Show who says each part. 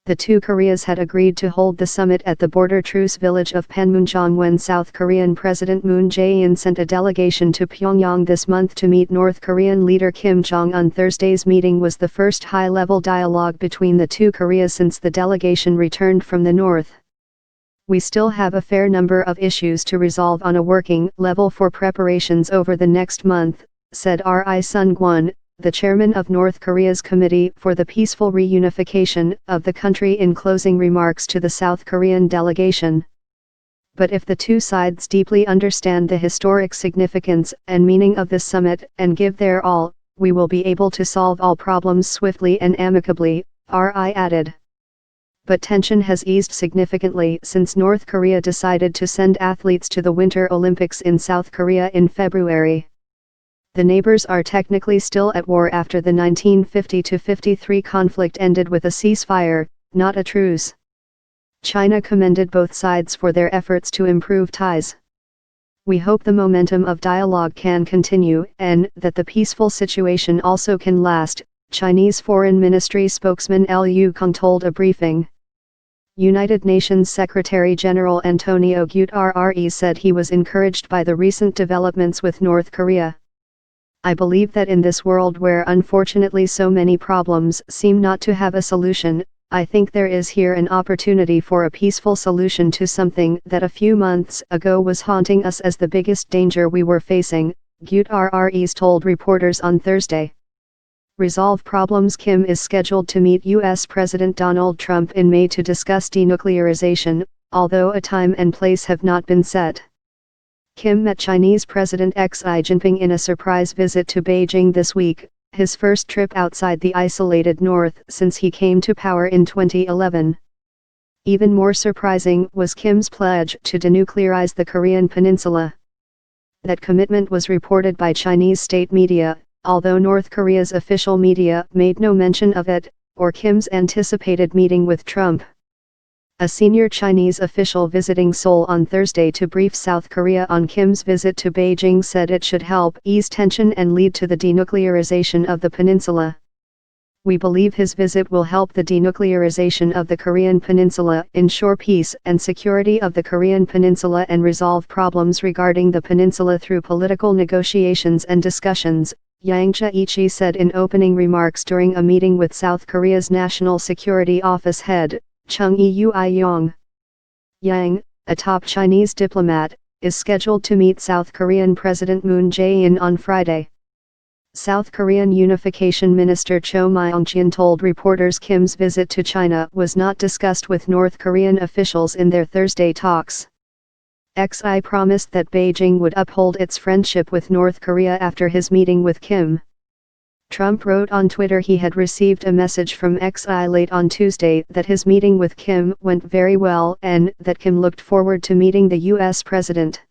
Speaker 1: The two Koreas had agreed to hold the summit at the border truce village of Panmunjom when South Korean President Moon Jae-in sent a delegation to Pyongyang this month to meet North Korean leader Kim Jong Un. Thursday's meeting was the first high-level dialogue between the two Koreas since the delegation returned from the north. We still have a fair number of issues to resolve on a working level for preparations over the next month, said Ri Sung-kwon, the chairman of North Korea's Committee for the Peaceful Reunification of the country, in closing remarks to the South Korean delegation. But if the two sides deeply understand the historic significance and meaning of this summit and give their all, we will be able to solve all problems swiftly and amicably, Ri added. But tension has eased significantly since North Korea decided to send athletes to the Winter Olympics in South Korea in February. The neighbors are technically still at war after the 1950-53 conflict ended with a ceasefire, not a truce. China commended both sides for their efforts to improve ties. We hope the momentum of dialogue can continue and that the peaceful situation also can last, Chinese Foreign Ministry spokesman Liu Kang told a briefing. United Nations Secretary-General Antonio Guterres said he was encouraged by the recent developments with North Korea. I believe that in this world where unfortunately so many problems seem not to have a solution, I think there is here an opportunity for a peaceful solution to something that a few months ago was haunting us as the biggest danger we were facing, Guterres told reporters on Thursday. Resolve problems. Kim is scheduled to meet U.S. President Donald Trump in May to discuss denuclearization, although a time and place have not been set. Kim met Chinese President Xi Jinping in a surprise visit to Beijing this week, his first trip outside the isolated north since he came to power in 2011. Even more surprising was Kim's pledge to denuclearize the Korean peninsula. That commitment was reported by Chinese state media, although North Korea's official media made no mention of it, or Kim's anticipated meeting with Trump. A senior Chinese official visiting Seoul on Thursday to brief South Korea on Kim's visit to Beijing said it should help ease tension and lead to the denuclearization of the peninsula. We believe his visit will help the denuclearization of the Korean peninsula, ensure peace and security of the Korean peninsula, and resolve problems regarding the peninsula through political negotiations and discussions, Yang Jiechi said in opening remarks during a meeting with South Korea's National Security Office head, Chung Eui-yong. Yang, a top Chinese diplomat, is scheduled to meet South Korean President Moon Jae-in on Friday. South Korean Unification Minister Cho Myong-chun told reporters Kim's visit to China was not discussed with North Korean officials in their Thursday talks. Xi promised that Beijing would uphold its friendship with North Korea after his meeting with Kim. Trump wrote on Twitter he had received a message from Xi late on Tuesday that his meeting with Kim went very well and that Kim looked forward to meeting the U.S. president.